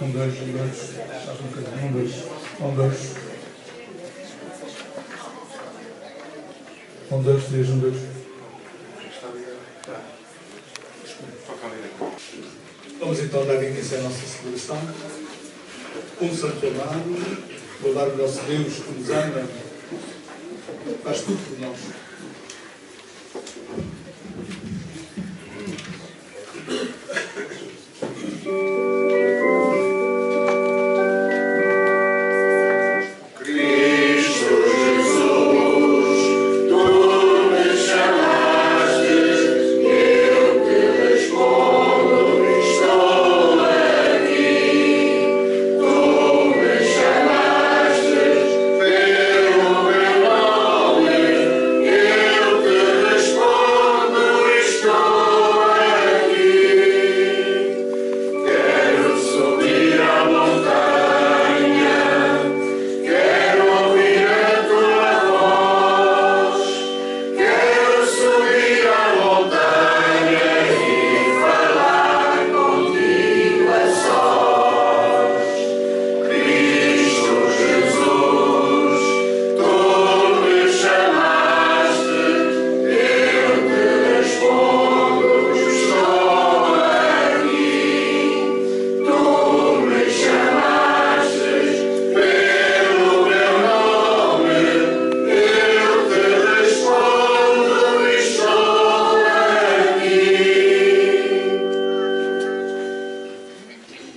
Um, dois. Estás um bocadinho. Um, dois. Um, dois. Um, dois, três, um, dois. Vamos então dar início à nossa celebração. Um santo amado, louvar o nosso Deus que nos ama, faz tudo por nós.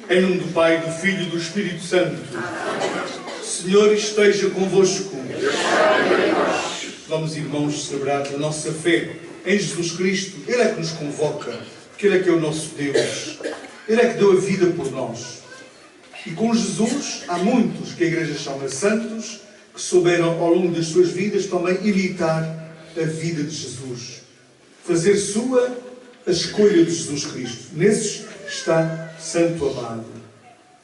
Em nome do Pai, do Filho e do Espírito Santo. Senhor esteja convosco. Vamos, irmãos, celebrar a nossa fé em Jesus Cristo. Ele é que nos convoca, porque Ele é que é o nosso Deus. Ele é que deu a vida por nós. E com Jesus há muitos que a Igreja chama santos, que souberam ao longo das suas vidas também imitar a vida de Jesus. Fazer sua a escolha de Jesus Cristo. Nesses está Santo Amado,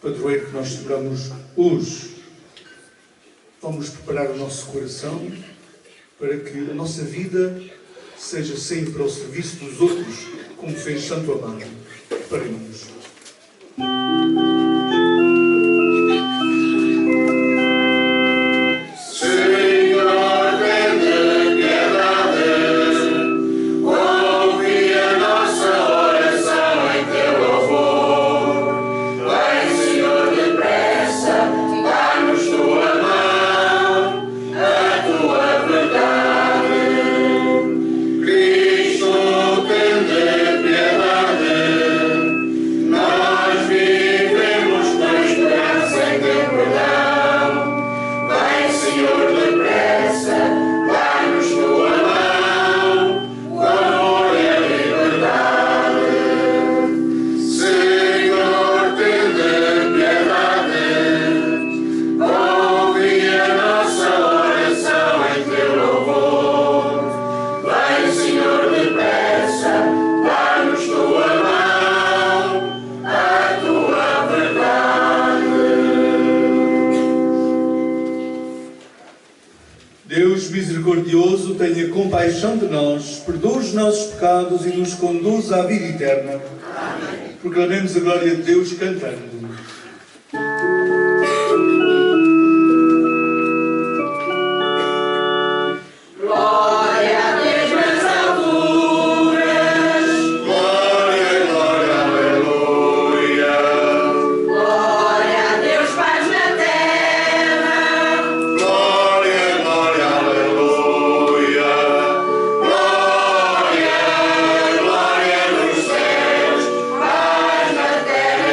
padroeiro que nós celebramos hoje. Vamos preparar o nosso coração para que a nossa vida seja sempre ao serviço dos outros, como fez Santo Amado. Preparemos. Deus misericordioso, tenha compaixão de nós, perdoa os nossos pecados e nos conduz à vida eterna. Amém. Proclamemos a glória de Deus cantando.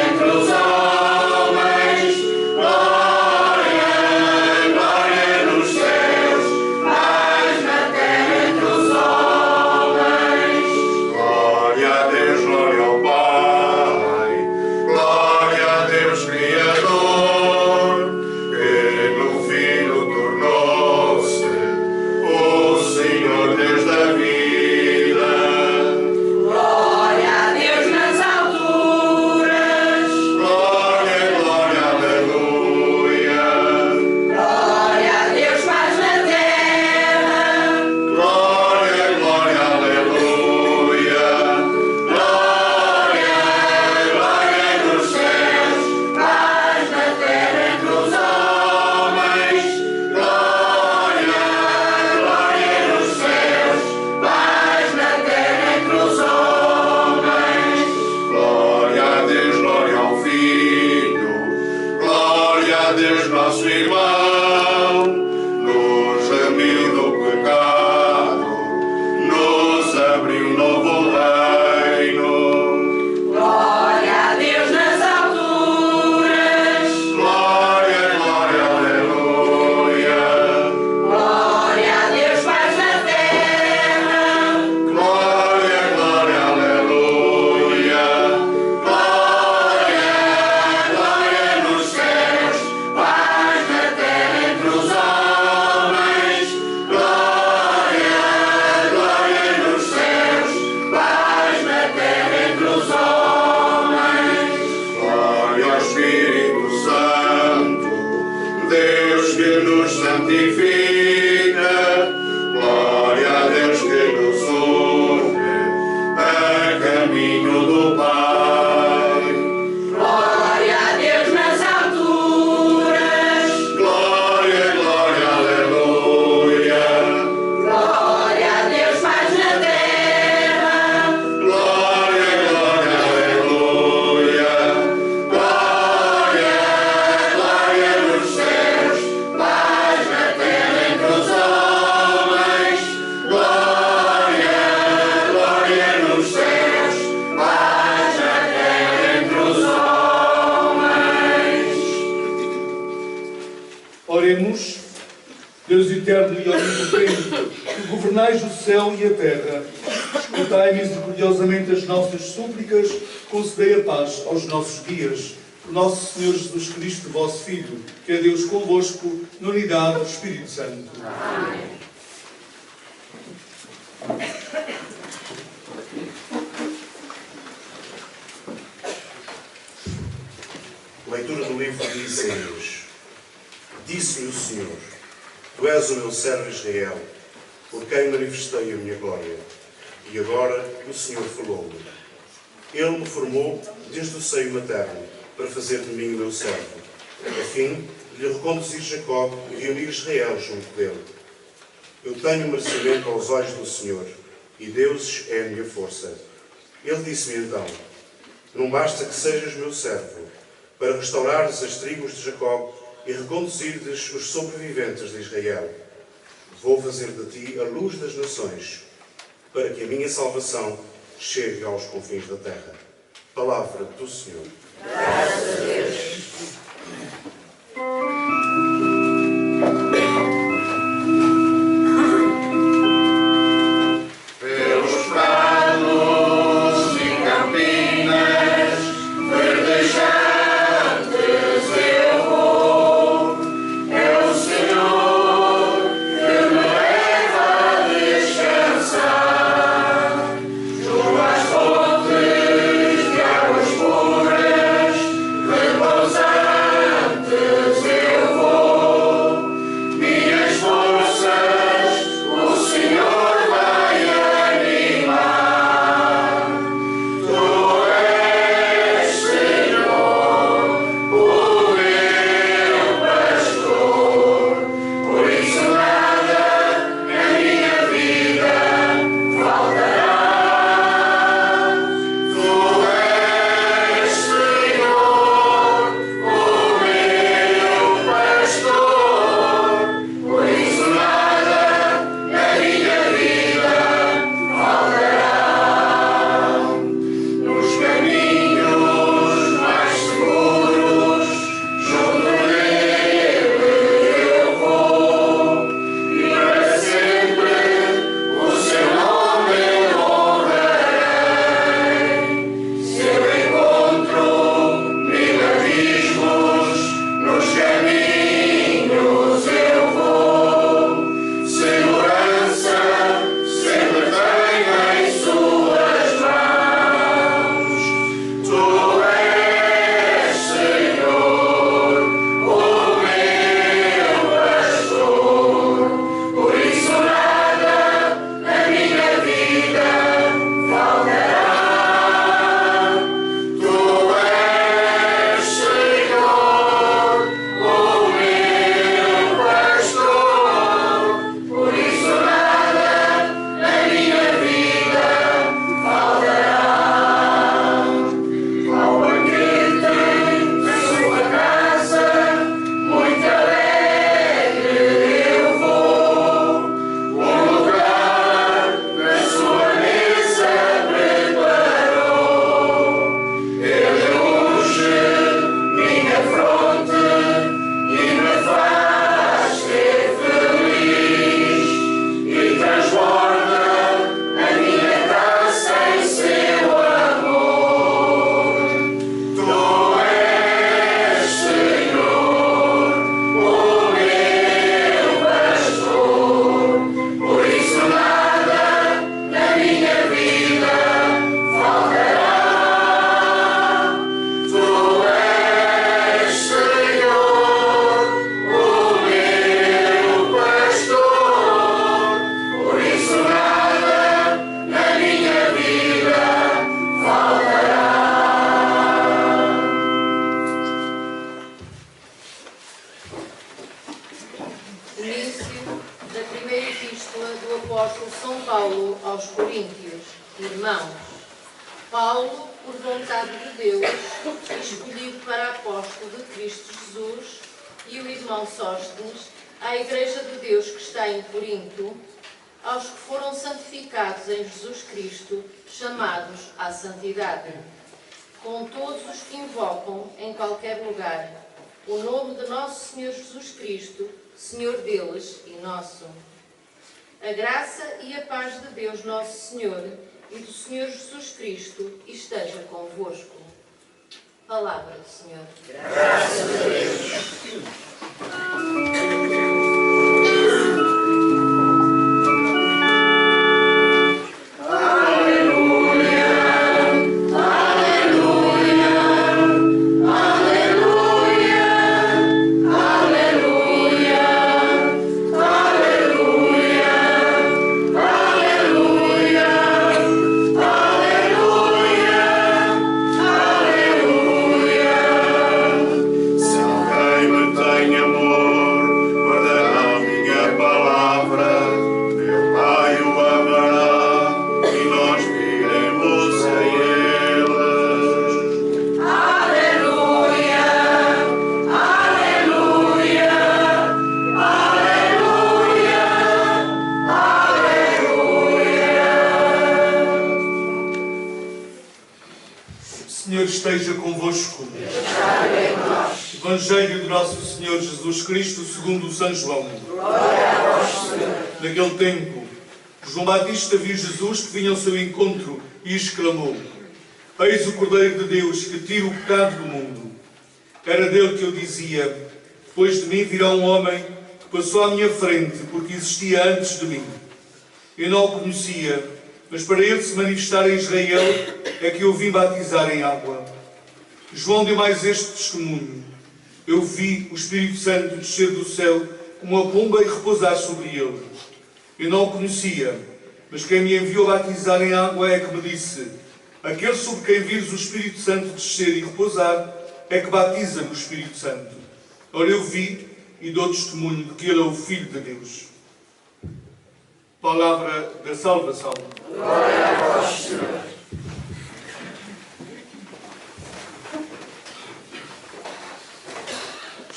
Entre os homens. Oremos. Deus eterno e onipotente, que governais o céu e a terra, escutai misericordiosamente as nossas súplicas, concedei a paz aos nossos dias. Por nosso Senhor Jesus Cristo, vosso Filho, que é Deus convosco, na unidade do Espírito Santo. Amém. Leitura do livro de Isaías. Disse-me o Senhor: Tu és o meu servo Israel, por quem manifestei a minha glória. E agora o Senhor falou-me. Ele me formou desde o seio materno, para fazer de mim o meu servo, a fim de lhe reconduzir Jacó e reunir Israel junto dele. Eu tenho merecimento aos olhos do Senhor, e Deus é a minha força. Ele disse-me então: Não basta que sejas meu servo, para restaurares as tribos de Jacó e reconduzir-lhes os sobreviventes de Israel. Vou fazer de ti a luz das nações, para que a minha salvação chegue aos confins da terra. Palavra do Senhor. Graças a Deus. Repousar Paulo aos Coríntios: Irmãos, Paulo, por vontade de Deus, escolhido para apóstolo de Cristo Jesus, e o irmão Sóstenes, à Igreja de Deus que está em Corinto, aos que foram santificados em Jesus Cristo, chamados à santidade, com todos os que invocam em qualquer lugar o nome de nosso Senhor Jesus Cristo, Senhor deles e nosso. A graça e a paz de Deus nosso Senhor e do Senhor Jesus Cristo esteja convosco. Palavra do Senhor. Graças a Deus. Esteja convosco. Evangelho de nosso Senhor Jesus Cristo segundo São João. Naquele tempo, João Batista viu Jesus que vinha ao seu encontro e exclamou: Eis o Cordeiro de Deus que tira o pecado do mundo. Era dele que eu dizia: depois de mim virá um homem que passou à minha frente porque existia antes de mim. Eu não o conhecia, mas para ele se manifestar em Israel é que eu vim batizar em água. João deu mais este testemunho: eu vi o Espírito Santo descer do céu como uma pomba e repousar sobre ele. Eu não o conhecia, mas quem me enviou a batizar em água é que me disse: aquele sobre quem vires o Espírito Santo descer e repousar é que batiza no Espírito Santo. Ora, eu vi e dou testemunho de que ele é o Filho de Deus. Palavra da salvação. Glória a vós, Senhor.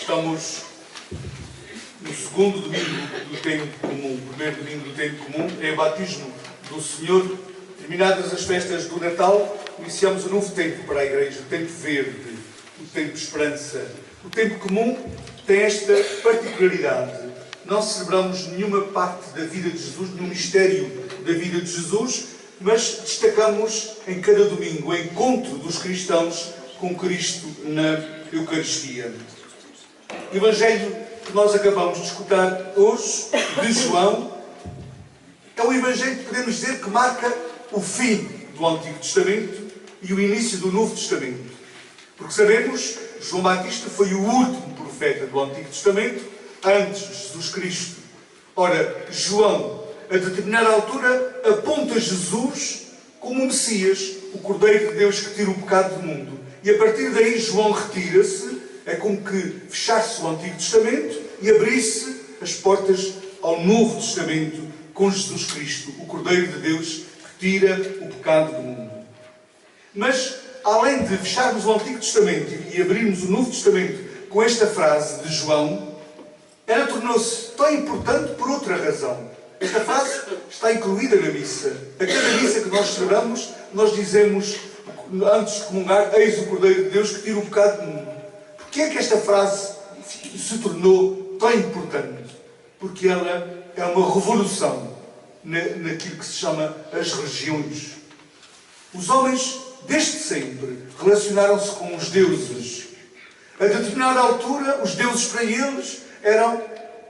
Estamos no segundo domingo do tempo comum. O primeiro domingo do tempo comum é o batismo do Senhor. Terminadas as festas do Natal, iniciamos um novo tempo para a Igreja, o tempo verde, o tempo de esperança. O tempo comum tem esta particularidade: não celebramos nenhuma parte da vida de Jesus, nenhum mistério da vida de Jesus, mas destacamos em cada domingo o encontro dos cristãos com Cristo na Eucaristia. O Evangelho que nós acabamos de escutar hoje, de João, é um Evangelho que podemos dizer que marca o fim do Antigo Testamento e o início do Novo Testamento. Porque sabemos, João Batista foi o último profeta do Antigo Testamento, antes de Jesus Cristo. Ora, João, a determinada altura, aponta Jesus como o Messias, o Cordeiro de Deus que tira o pecado do mundo. E a partir daí João retira-se. É como que fechasse o Antigo Testamento e abrisse as portas ao Novo Testamento com Jesus Cristo, o Cordeiro de Deus que tira o pecado do mundo. Mas, além de fecharmos o Antigo Testamento e abrirmos o Novo Testamento com esta frase de João, ela tornou-se tão importante por outra razão. Esta frase está incluída na missa. A cada missa que nós celebramos, nós dizemos, antes de comungar: eis o Cordeiro de Deus que tira o pecado do mundo. Porquê é que esta frase se tornou tão importante? Porque ela é uma revolução naquilo que se chama as religiões. Os homens, desde sempre, relacionaram-se com os deuses. A determinada altura, os deuses para eles eram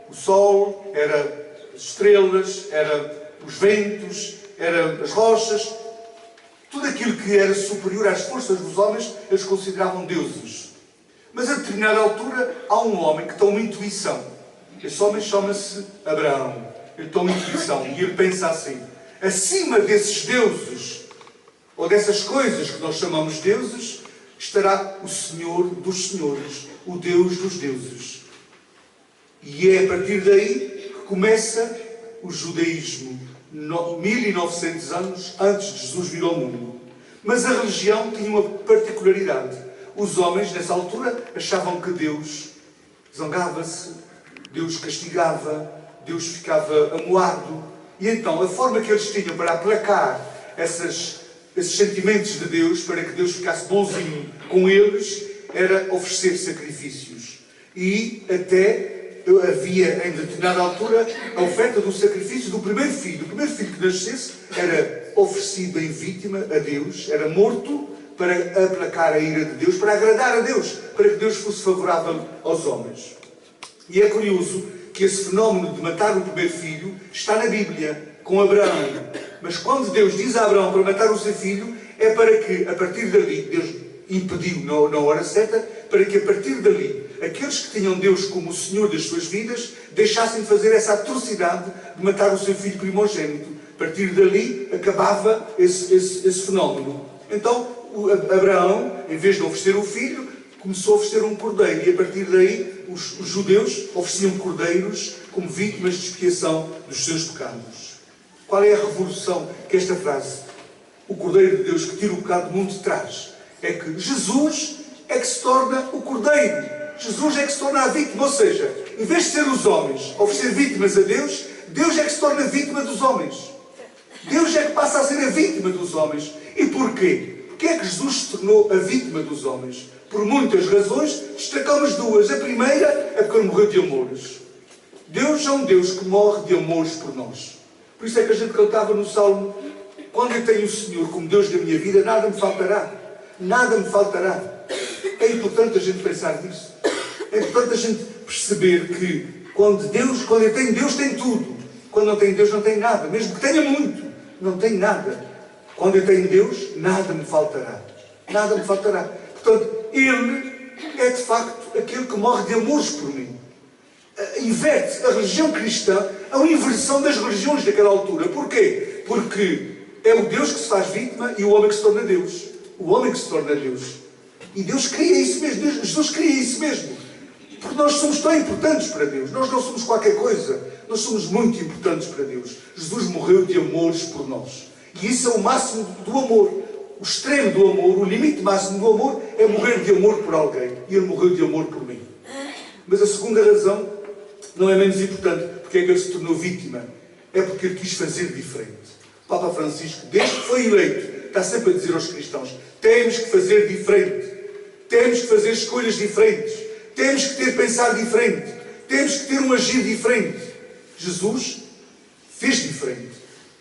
o sol, eram as estrelas, eram os ventos, eram as rochas. Tudo aquilo que era superior às forças dos homens, eles consideravam deuses. Mas a determinada altura há um homem que tem uma intuição. Esse homem chama-se Abraão. Ele tem uma intuição e ele pensa assim: acima desses deuses, ou dessas coisas que nós chamamos deuses, estará o Senhor dos senhores, o Deus dos deuses. E é a partir daí que começa o judaísmo, 1900 anos antes de Jesus vir ao mundo. Mas a religião tinha uma particularidade. Os homens, nessa altura, achavam que Deus zangava-se, Deus castigava, Deus ficava amuado. E então, a forma que eles tinham para aplacar esses sentimentos de Deus, para que Deus ficasse bonzinho com eles, era oferecer sacrifícios. E até havia, em determinada altura, a oferta do sacrifício do primeiro filho. O primeiro filho que nascesse era oferecido em vítima a Deus, era morto para aplacar a ira de Deus, para agradar a Deus, para que Deus fosse favorável aos homens. E é curioso que esse fenómeno de matar o primeiro filho está na Bíblia, com Abraão. Mas quando Deus diz a Abraão para matar o seu filho, é para que, a partir dali, Deus impediu na hora certa, para que a partir dali, aqueles que tinham Deus como o Senhor das suas vidas, deixassem de fazer essa atrocidade de matar o seu filho primogênito. A partir dali, acabava esse fenómeno. Então, Abraão, em vez de oferecer o filho, começou a oferecer um cordeiro. E a partir daí, os judeus ofereciam cordeiros como vítimas de expiação dos seus pecados. Qual é a revolução que esta frase, o Cordeiro de Deus que tira o pecado do mundo, traz? É que Jesus é que se torna o Cordeiro. Jesus é que se torna a vítima. Ou seja, em vez de ser os homens a oferecer vítimas a Deus, Deus é que se torna a vítima dos homens. Deus é que passa a ser a vítima dos homens. E porquê? Porquê é que Jesus se tornou a vítima dos homens? Por muitas razões, destacamos duas. A primeira é porque Ele morreu de amores. Deus é um Deus que morre de amores por nós. Por isso é que a gente cantava no Salmo: quando eu tenho o Senhor como Deus da minha vida, nada me faltará. Nada me faltará. É importante a gente pensar nisso. É importante a gente perceber que quando eu tenho Deus, tem tudo. Quando não tenho Deus, não tem nada. Mesmo que tenha muito, não tem nada. Quando eu tenho Deus, nada me faltará. Nada me faltará. Portanto, Ele é de facto aquele que morre de amores por mim. Inverte a religião cristã a uma inversão das religiões daquela altura. Porquê? Porque é o Deus que se faz vítima e o homem que se torna Deus. O homem que se torna Deus. E Deus cria isso mesmo. Jesus cria isso mesmo. Porque nós somos tão importantes para Deus. Nós não somos qualquer coisa. Nós somos muito importantes para Deus. Jesus morreu de amores por nós. E isso é o máximo do amor. O extremo do amor, o limite máximo do amor é morrer de amor por alguém. E Ele morreu de amor por mim. Mas a segunda razão não é menos importante. Porque é que Ele se tornou vítima? É porque Ele quis fazer diferente. O Papa Francisco, desde que foi eleito, está sempre a dizer aos cristãos: temos que fazer diferente. Temos que fazer escolhas diferentes. Temos que ter pensar diferente. Temos que ter um agir diferente. Jesus fez diferente.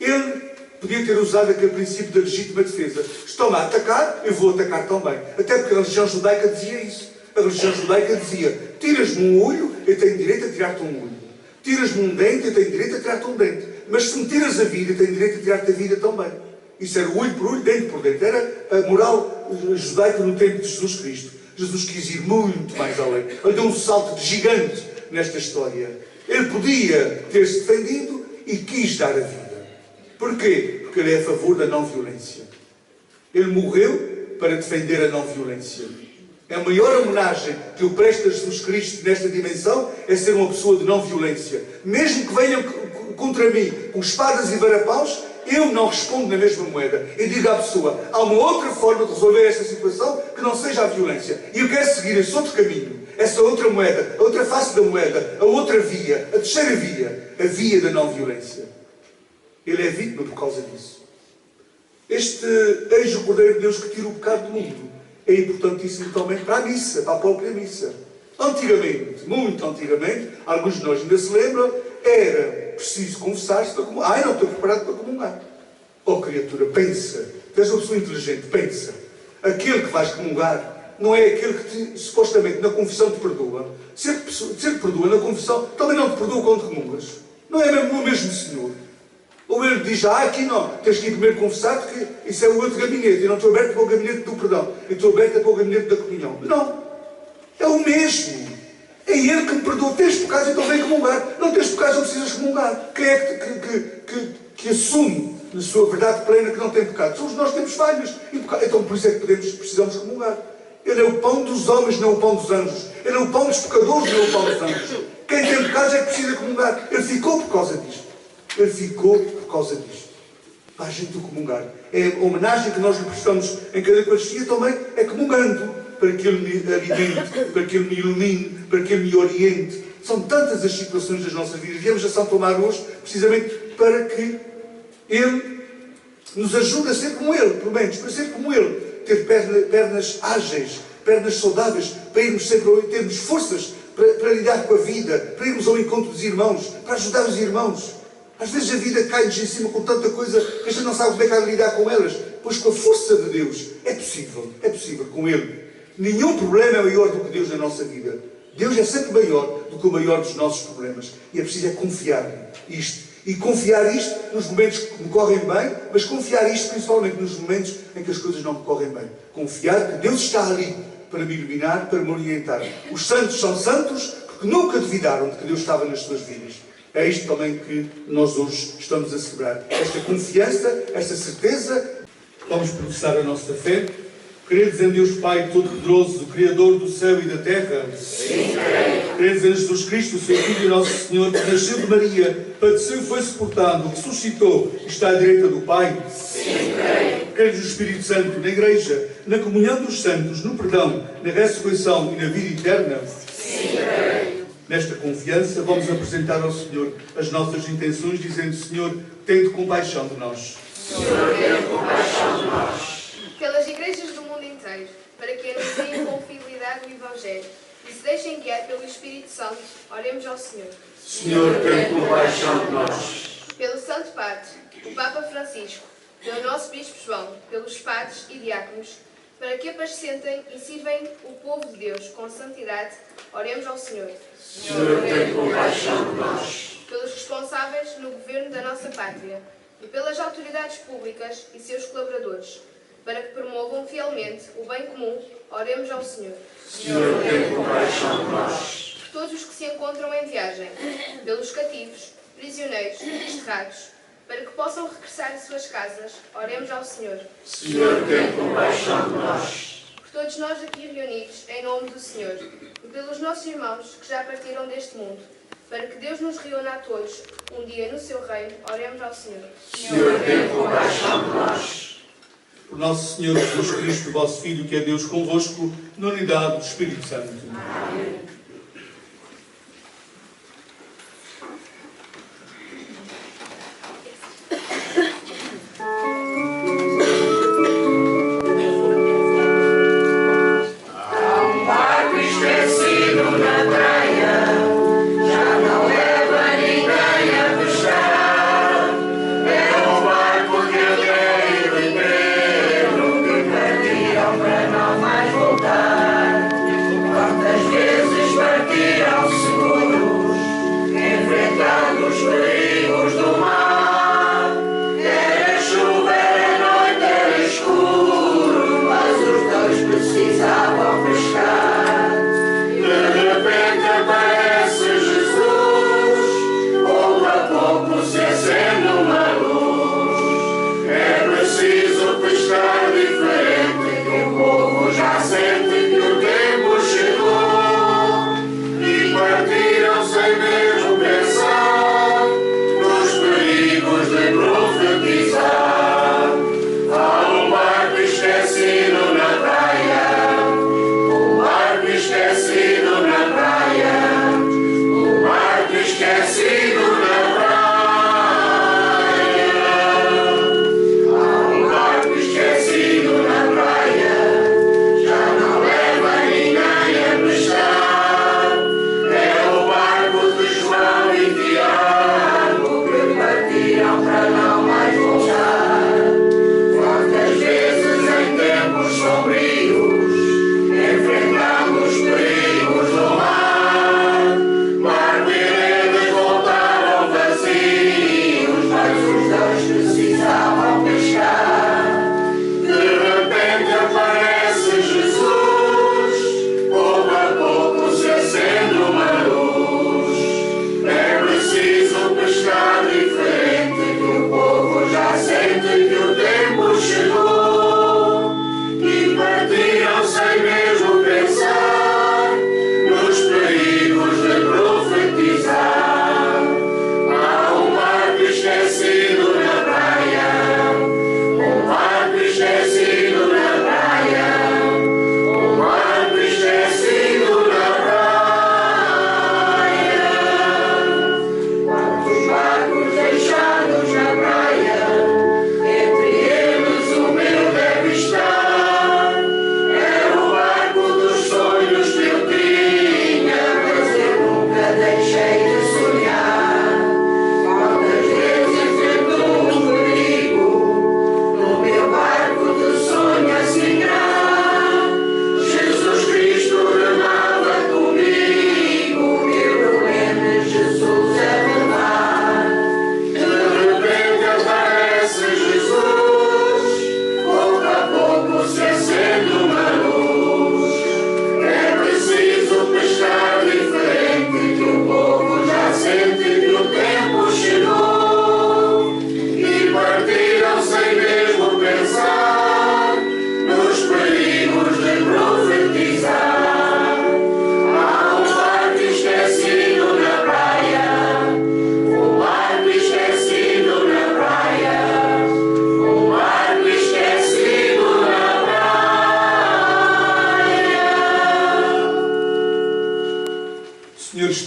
Ele podia ter usado aquele princípio da legítima defesa. Estão-me a atacar, eu vou atacar também. Até porque a religião judaica dizia isso. A religião judaica dizia: tiras-me um olho, eu tenho direito a tirar-te um olho. Tiras-me um dente, eu tenho direito a tirar-te um dente. Mas se me tiras a vida, eu tenho direito a tirar-te a vida também. Isso era olho por olho, dente por dente. Era a moral judaica no tempo de Jesus Cristo. Jesus quis ir muito mais além. Ele deu um salto de gigante nesta história. Ele podia ter-se defendido e quis dar a vida. Porquê? Porque Ele é a favor da não-violência. Ele morreu para defender a não-violência. A maior homenagem que eu presto a Jesus Cristo nesta dimensão é ser uma pessoa de não-violência. Mesmo que venham contra mim com espadas e varapaus, eu não respondo na mesma moeda. Eu digo à pessoa: há uma outra forma de resolver esta situação que não seja a violência. E eu quero seguir esse outro caminho, essa outra moeda, a outra face da moeda, a outra via, a terceira via, a via da não-violência. Ele é vítima por causa disso. Este eis o Cordeiro de Deus que tira o pecado do mundo é importantíssimo também para a missa, para a própria missa. Antigamente, muito antigamente, alguns de nós ainda se lembram, era preciso confessar-se para comungar. Ai, não estou preparado para comungar. Oh criatura, pensa. Tu és uma pessoa inteligente, pensa. Aquele que vais comungar não é aquele que supostamente na confissão te perdoa. Se ele te perdoa na confissão, também não te perdoa quando comungas. Não é mesmo o mesmo Senhor. Ou ele diz: aqui não, tens que ir primeiro confessar, porque isso é o outro gabinete. Eu não estou aberto para o gabinete do perdão. Eu estou aberto para o gabinete da comunhão. Não. É o mesmo. É Ele que me perdoa. Tens pecados, então vem comungar. Não tens pecados, não precisas comungar. Quem é que assume na sua verdade plena que não tem pecado? Somos nós que temos falhas. Então por isso é que precisamos comungar. Ele é o pão dos homens, não o pão dos anjos. Ele é o pão dos pecadores, não o pão dos anjos. Quem tem pecados é que precisa comungar. Ele ficou por causa disto. Ele ficou por por causa disto. Para a gente o comungar. É a homenagem que nós lhe prestamos em cada Eucaristia também, é comungando, para que Ele me alimente, para que Ele me ilumine, para que Ele me oriente. São tantas as situações das nossas vidas. Viemos a São Tomar hoje, precisamente para que Ele nos ajude a ser como Ele, pelo menos, para ser como Ele. Ter pernas ágeis, pernas saudáveis, para irmos sempre, termos forças para lidar com a vida, para irmos ao encontro dos irmãos, para ajudar os irmãos. Às vezes a vida cai-nos em cima com tanta coisa que a gente não sabe como é que há de lidar com elas. Pois com a força de Deus é possível com Ele. Nenhum problema é maior do que Deus na nossa vida. Deus é sempre maior do que o maior dos nossos problemas. E é preciso confiar isto. E confiar isto nos momentos que me correm bem, mas confiar isto principalmente nos momentos em que as coisas não me correm bem. Confiar que Deus está ali para me iluminar, para me orientar. Os santos são santos porque nunca duvidaram de que Deus estava nas suas vidas. É isto também que nós hoje estamos a celebrar. Esta confiança, esta certeza. Vamos professar a nossa fé. Credes em Deus Pai Todo-Poderoso, o Criador do céu e da terra? Sim, creio. Credes em Jesus Cristo, o seu Filho e nosso Senhor, que nasceu de Maria, padeceu e foi sepultado, que suscitou e está à direita do Pai? Sim, creio. Credes no Espírito Santo, na Igreja, na comunhão dos santos, no perdão, na ressurreição e na vida eterna? Sim, creio. Nesta confiança, vamos apresentar ao Senhor as nossas intenções, dizendo: Senhor, tende compaixão de nós. Senhor, tenha compaixão de nós. Pelas igrejas do mundo inteiro, para que anunciem com fidelidade o Evangelho e se deixem guiar pelo Espírito Santo, oremos ao Senhor. Senhor, tenha compaixão de nós. Pelo Santo Padre, o Papa Francisco, pelo nosso Bispo João, pelos padres e diáconos, para que apacentem e sirvem o povo de Deus com santidade, oremos ao Senhor. Senhor, tenha compaixão de nós. Pelos responsáveis no governo da nossa pátria e pelas autoridades públicas e seus colaboradores, para que promovam fielmente o bem comum, oremos ao Senhor. Senhor, tenha compaixão de nós. Por todos os que se encontram em viagem, pelos cativos, prisioneiros e desterrados, para que possam regressar às suas casas, oremos ao Senhor. Senhor, tenha compaixão de nós. Por todos nós aqui reunidos, em nome do Senhor, e pelos nossos irmãos que já partiram deste mundo, para que Deus nos reúna a todos, um dia no seu reino, oremos ao Senhor. Senhor, tenha compaixão de nós. Por nosso Senhor Jesus Cristo, vosso Filho, que é Deus convosco, na unidade do Espírito Santo. Amém. Quantas vezes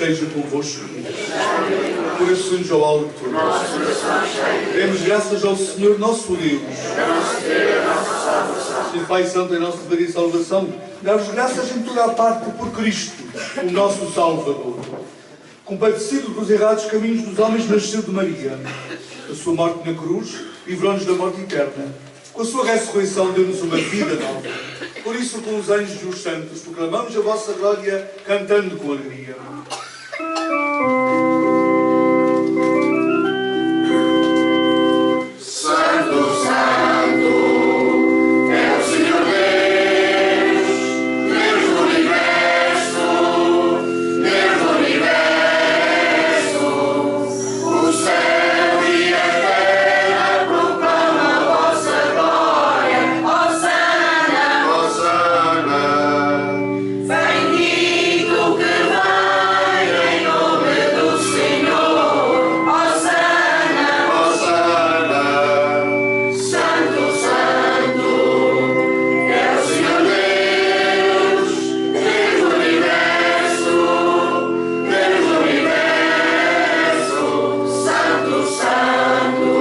esteja convosco. Corações ao alto. Demos graças ao Senhor nosso Deus. Senhor Pai Santo, em nossa verdadeira salvação, dá-vos graças em toda a parte por Cristo, o nosso Salvador. Compadecido dos errados caminhos dos homens, nasceu de Maria. A sua morte na cruz livrou-nos da morte eterna. Com a sua ressurreição deu-nos uma vida nova. Por isso, com os anjos e os santos, proclamamos a vossa glória, cantando com alegria. Santo, Santo, é o Senhor Deus, Deus do universo, Deus do universo. O céu e a terra proclamam a vossa glória. Hosana, Hosana, bendito que vai em nome do Senhor. Hosana, Hosana, Santo, Santo, é o Senhor Deus, Deus do universo, Deus do universo. Santo, Santo.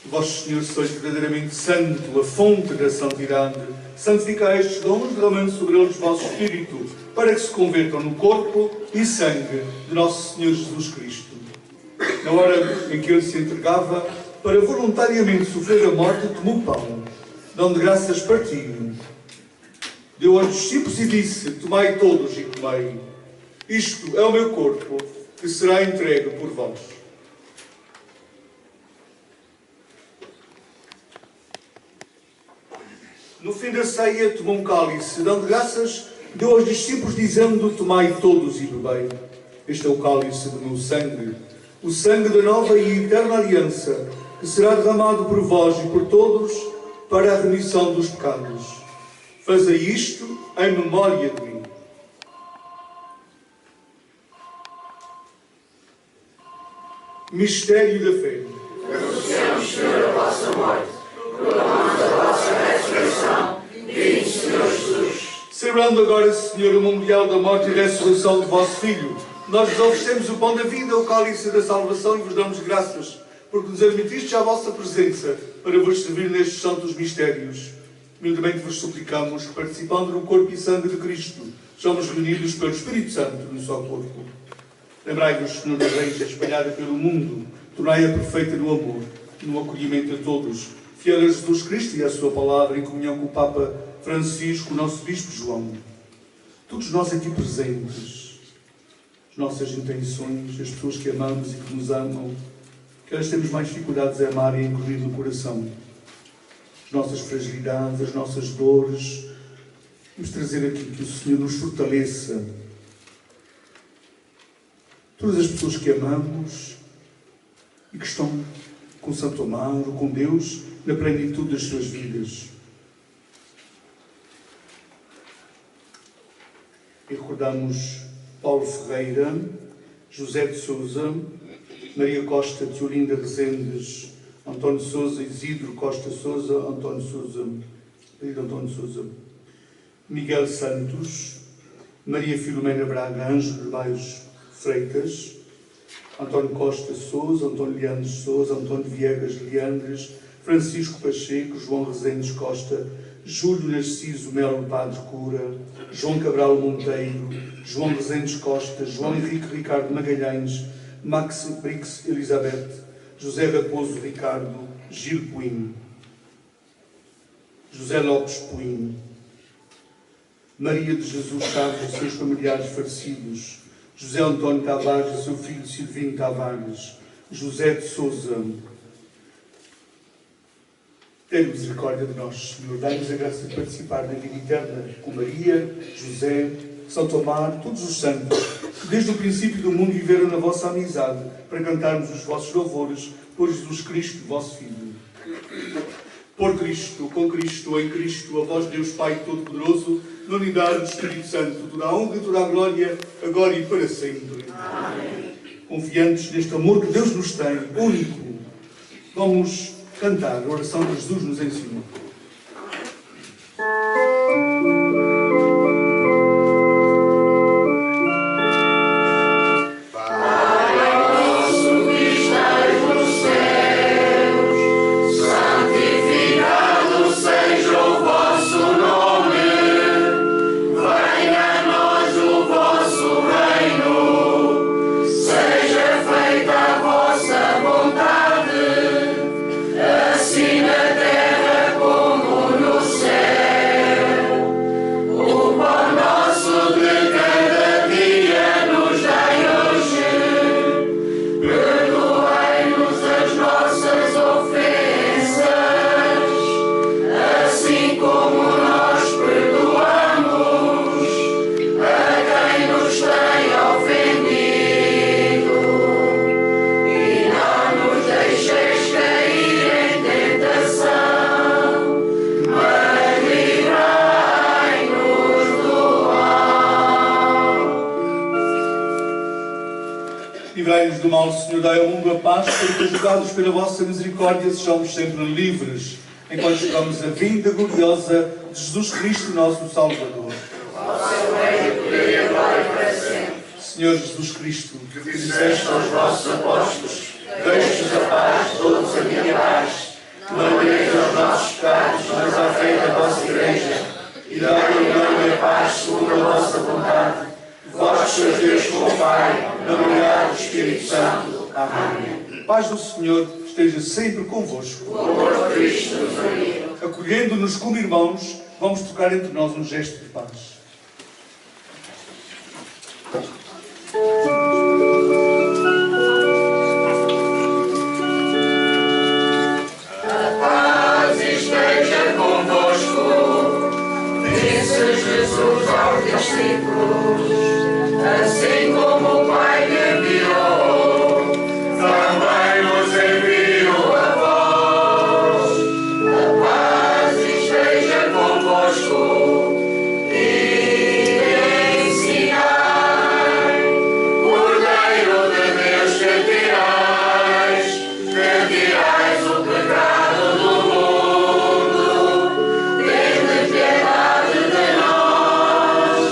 Vós, Senhor, sois verdadeiramente santo, a fonte da santidade. Santificai estes dons, derramando sobre eles o vosso Espírito, para que se convertam no corpo e sangue de nosso Senhor Jesus Cristo. Na hora em que ele se entregava para voluntariamente sofrer a morte, tomou o pão, dando graças, partiu. Deu aos discípulos e disse: tomai todos e comei. Isto é o meu corpo, que será entregue por vós. No fim da ceia, tomou um cálice, dando graças, deu aos discípulos, dizendo: tomai todos e bebei. Este é o cálice do meu sangue, o sangue da nova e eterna aliança, que será derramado por vós e por todos para a remissão dos pecados. Fazei isto em memória de mim. Mistério da fé. Anunciamos, Senhor, a vossa morte, proclamamos a vossa ressurreição. Vinde, Senhor Jesus. Celebrando agora, Senhor, o memorial da morte e ressurreição do vosso Filho, nós vos oferecemos o pão da vida, o cálice da salvação, e vos damos graças, porque nos admitistes à vossa presença para vos servir nestes santos mistérios. Humildemente vos suplicamos que, participando no corpo e sangue de Cristo, somos reunidos pelo Espírito Santo no só corpo. Lembrai-vos, Senhor da Igreja, espalhada pelo mundo, tornai-a perfeita no amor e no acolhimento a todos, fiel a Jesus Cristo e à sua palavra, em comunhão com o Papa Francisco, o nosso Bispo João. Todos nós aqui presentes, as nossas intenções, as pessoas que amamos e que nos amam, que elas temos mais dificuldades a amar e a incluir no coração. As nossas fragilidades, as nossas dores, vamos trazer aqui que o Senhor nos fortaleça. Todas as pessoas que amamos e que estão com Santo Amaro, com Deus, na plenitude das suas vidas. E recordamos Paulo Ferreira, José de Sousa, Maria Costa, Teolinda Rezendes, António Sousa, Isidro Costa Sousa, António Sousa, Miguel Santos, Maria Filomena Braga, Ângelo Bairros Freitas, António Costa Sousa, António Leandres Sousa, António Viegas Leandres, Francisco Pacheco, João Rezendes Costa, Júlio Narciso Melo Padre Cura, João Cabral Monteiro, João Rezendes Costa, João Henrique Ricardo Magalhães, Max Brix Elizabeth, José Raposo Ricardo, Gil Puim, José Lopes Puim, Maria de Jesus Chaves e seus familiares falecidos, José António Tavares e seu filho Silvino Tavares, José de Sousa. Tenha misericórdia de nós, Senhor. Dai-nos a graça de participar da vida eterna com Maria, José, São Tomás, todos os santos, que desde o princípio do mundo viveram na vossa amizade, para cantarmos os vossos louvores por Jesus Cristo, vosso Filho. Por Cristo, com Cristo, em Cristo, a vós Deus Pai Todo-Poderoso, na unidade do Espírito Santo, toda a honra e toda a glória, agora e para sempre. Amém. Confiantes neste amor que Deus nos tem, único, vamos cantar a oração que Jesus nos ensinou. livrai-nos do mal, Senhor, dai ao mundo a paz, para que, julgados pela vossa misericórdia, sejamos sempre livres, enquanto chegamos à vinda gloriosa de Jesus Cristo, nosso Salvador. Vosso reino, poder e glória para sempre. Senhor Jesus Cristo, Que disseste aos vossos apóstolos: deixe-nos a paz, todos a minha paz. Não olheis aos nossos pecados, mas à fé da vossa Igreja, e dai a união e a paz segundo a vossa vontade. Vós sois Deus como Pai, na unidade do Espírito Santo. Amém. paz do Senhor esteja sempre convosco. O amor de Cristo nos uniu. Acolhendo-nos como irmãos, vamos tocar entre nós um gesto de paz. Jesus aos discípulos, assim como o Pai me enviou, também nos envio a vós. A paz esteja convosco e ensinai. Cordeiro de Deus, que tirais o pecado do mundo, tende piedade de nós.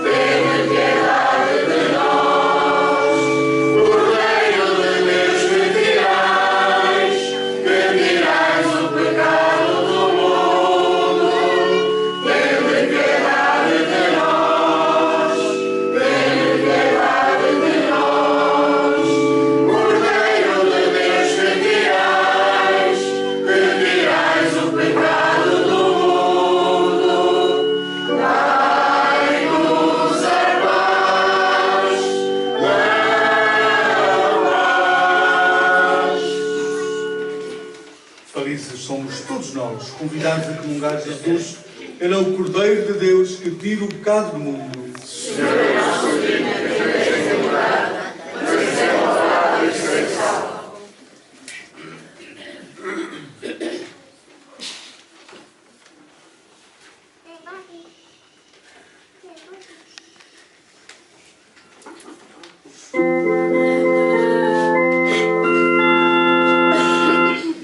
Tende piedade de nós, Cordeiro de Deus, que tirais o pecado do mundo, tende piedade de nós, tende piedade de nós, Cordeiro de Deus, que tirais o pecado do mundo, dai-nos a paz, a paz. Felizes somos todos nós, convidados a comungar Jesus. Ele é o Cordeiro de Deus que tira o pecado do mundo. Senhor, é nosso digno que esteja em lugar, mas é uma palavra e serei salvo.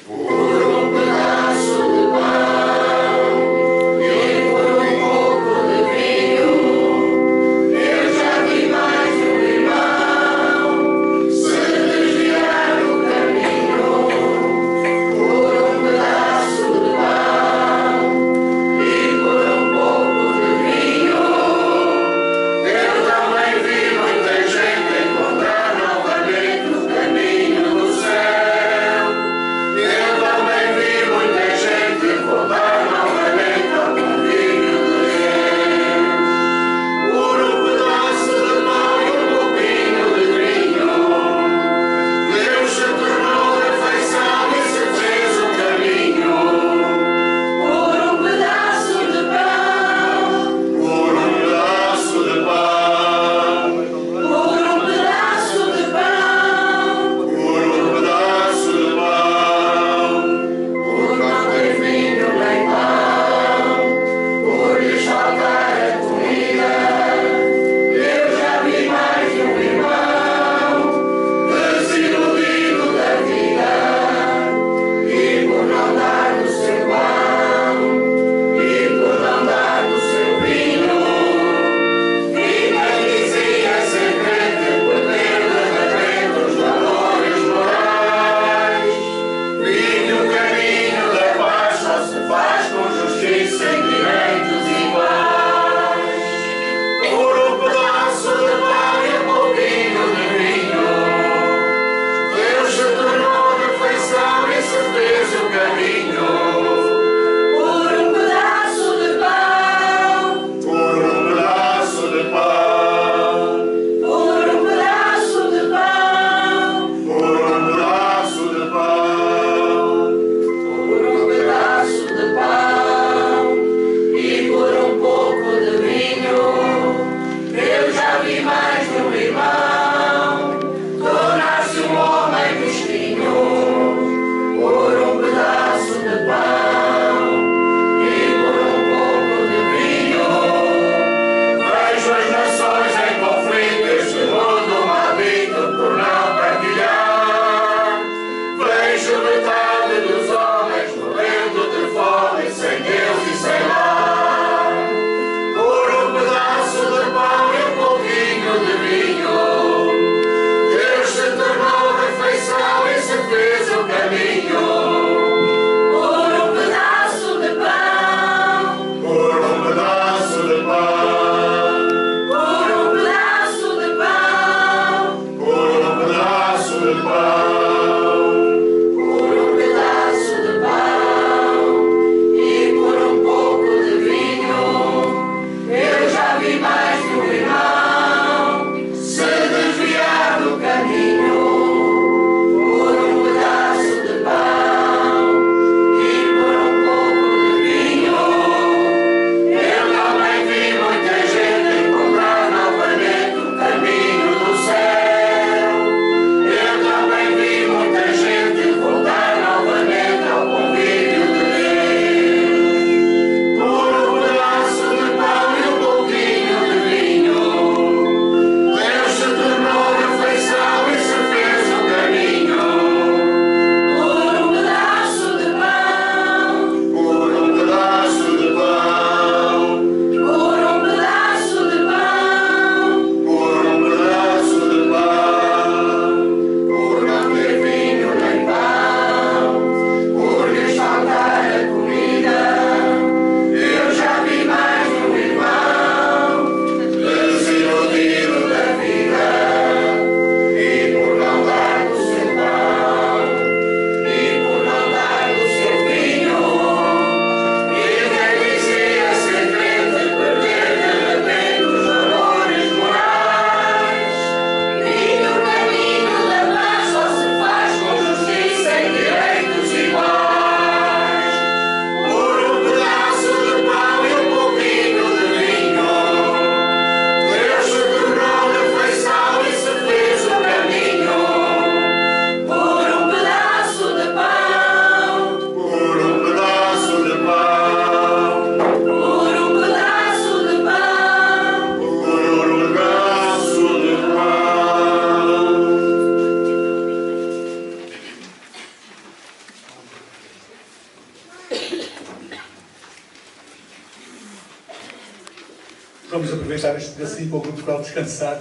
Por um pedaço de pão e por um pouco de vinho, Vamos aproveitar este pedacinho para o grupo para descansar,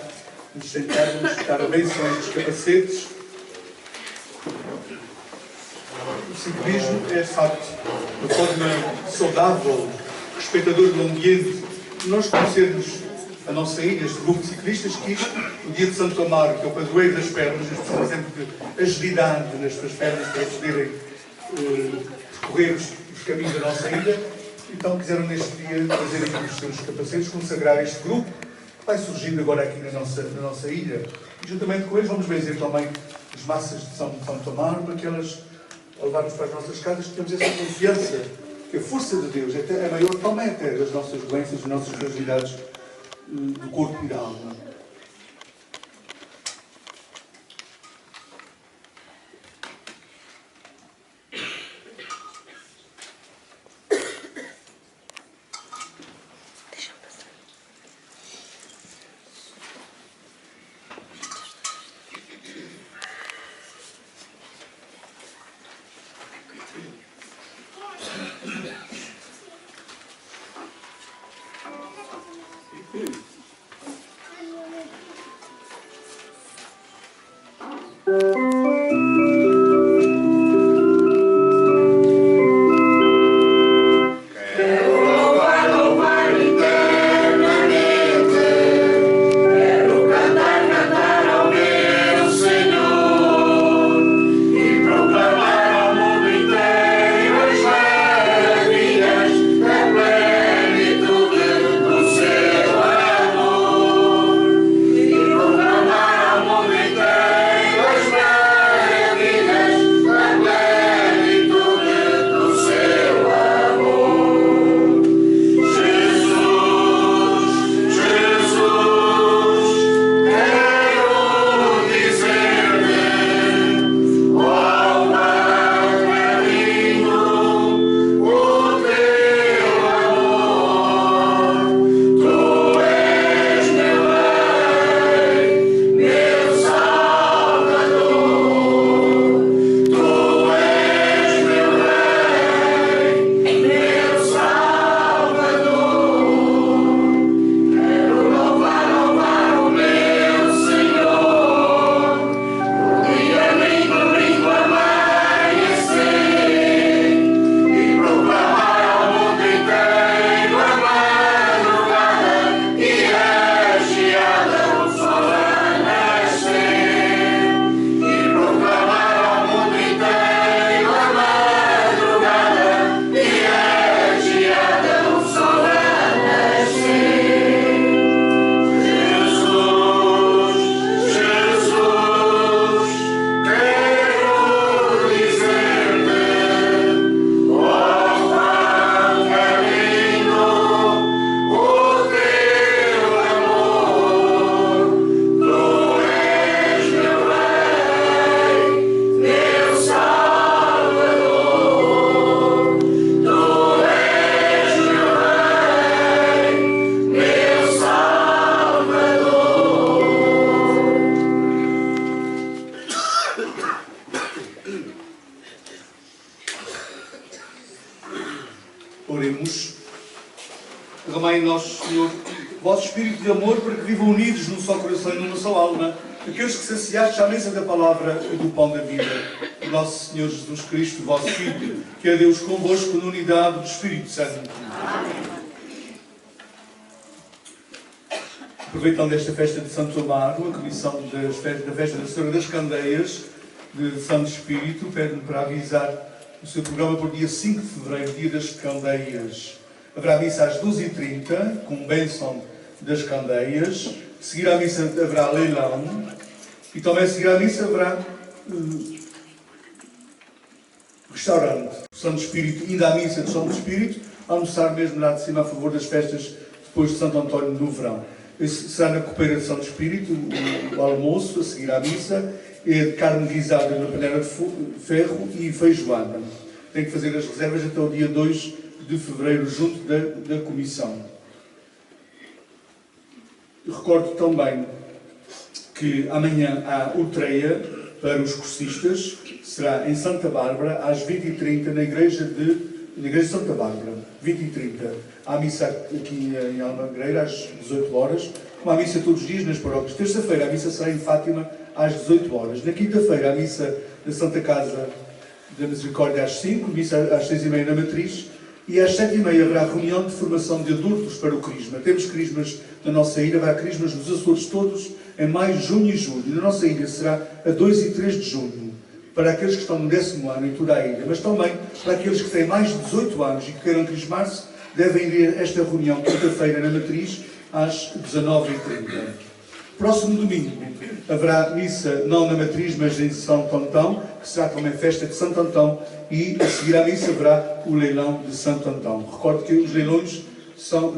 nos sentarmos, dar a bênção dos capacetes. O ciclismo é, de facto, uma forma saudável, respeitadora do ambiente, de nós conhecermos a nossa ilha, este grupo de ciclistas, que o dia de Santo Amaro, que é o padroeiro das pernas, eles precisam sempre de agilidade nas suas pernas para poderem percorrer os caminhos da nossa ilha. Então quiseram neste dia fazer aqui os seus capacetes, consagrar este grupo, que vai surgindo agora aqui na nossa ilha. E juntamente com eles vamos benzer também as massas de São Tomaro, para que elas, ao levarmos para as nossas casas, tenhamos essa confiança que a força de Deus é maior também até das nossas doenças, das nossas fragilidades do corpo e da alma. Oremos. Derramai em nós, Senhor, o vosso Espírito de amor para que vivam unidos num só coração e numa só alma, aqueles que saciados à mesa da palavra e do pão da vida. O nosso Senhor Jesus Cristo, vosso Filho, que é Deus convosco na unidade do Espírito Santo. Amém. Aproveitando esta festa de Santo Amaro, a comissão da festa da Senhora das Candeias de Santo Espírito pede-me para avisar o seu programa para o dia 5 de fevereiro, dia das Candeias. Haverá missa às 12h30, com bênção das Candeias. A seguir à missa haverá leilão. E também a seguir à missa haverá restaurante. O Santo Espírito, ainda à missa de Santo Espírito, almoçar mesmo lá de cima a favor das festas depois de Santo António do Verão. Esse será na copeira de Santo Espírito, o almoço, a seguir à missa, é de carne guisada na panela de ferro e feijoada. Tem que fazer as reservas até o dia 2 de fevereiro, junto da comissão. Recordo também que amanhã há utreia para os cursistas, será em Santa Bárbara, às 20h30, na igreja de na Igreja de Santa Bárbara, 20 e 30, há missa aqui em Almagreira às 18 horas, como há missa todos os dias nas paróquias. Terça-feira a missa será em Fátima às 18 horas. Na quinta-feira a missa da Santa Casa da Misericórdia às 5, missa às 6h30 na Matriz, e às 7h30 haverá reunião de formação de adultos para o Crisma. Temos Crismas na nossa ilha, haverá Crismas nos Açores todos em maio, junho e julho. Na nossa ilha será a 2 e 3 de junho, para aqueles que estão no 10º ano em toda a ilha, mas também para aqueles que têm mais de 18 anos e que queiram crismar-se, devem ir a esta reunião quinta-feira na Matriz às 19h30. Próximo domingo haverá missa não na Matriz, mas em Santo Antão, que será também festa de Santo Antão, e a seguir à missa haverá o leilão de Santo Antão. Recordo que os leilões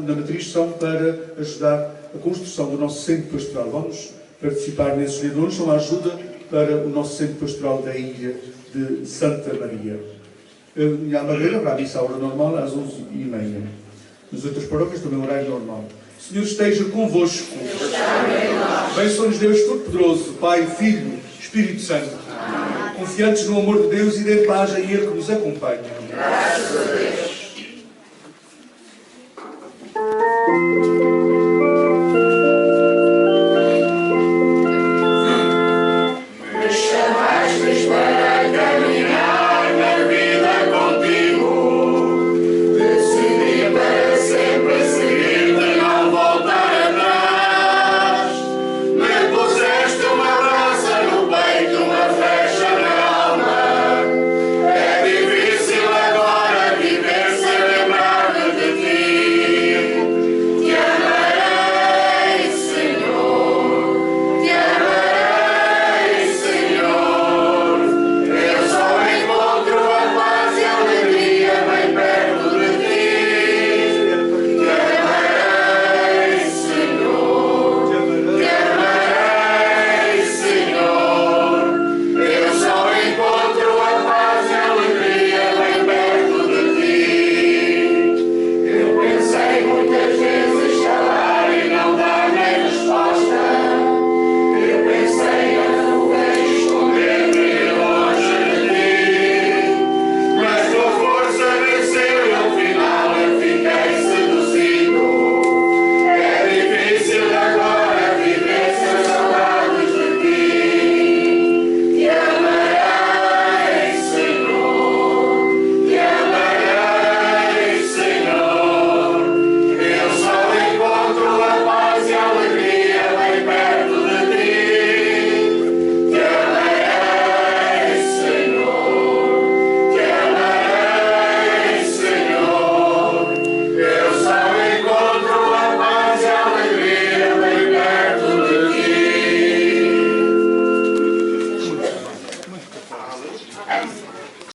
na Matriz são para ajudar a construção do nosso centro pastoral. Vamos participar nesses leilões, são uma ajuda para o nosso centro pastoral da ilha de Santa Maria. Em Almagreira haverá missa à hora normal, às 11h30. Nas outras paróquias também horário normal. O Senhor esteja convosco. Bênção-nos Deus Todo-Poderoso, Pai, Filho, Espírito Santo. Confiantes no amor de Deus e da paz em Ele que nos acompanha. Graças a Deus.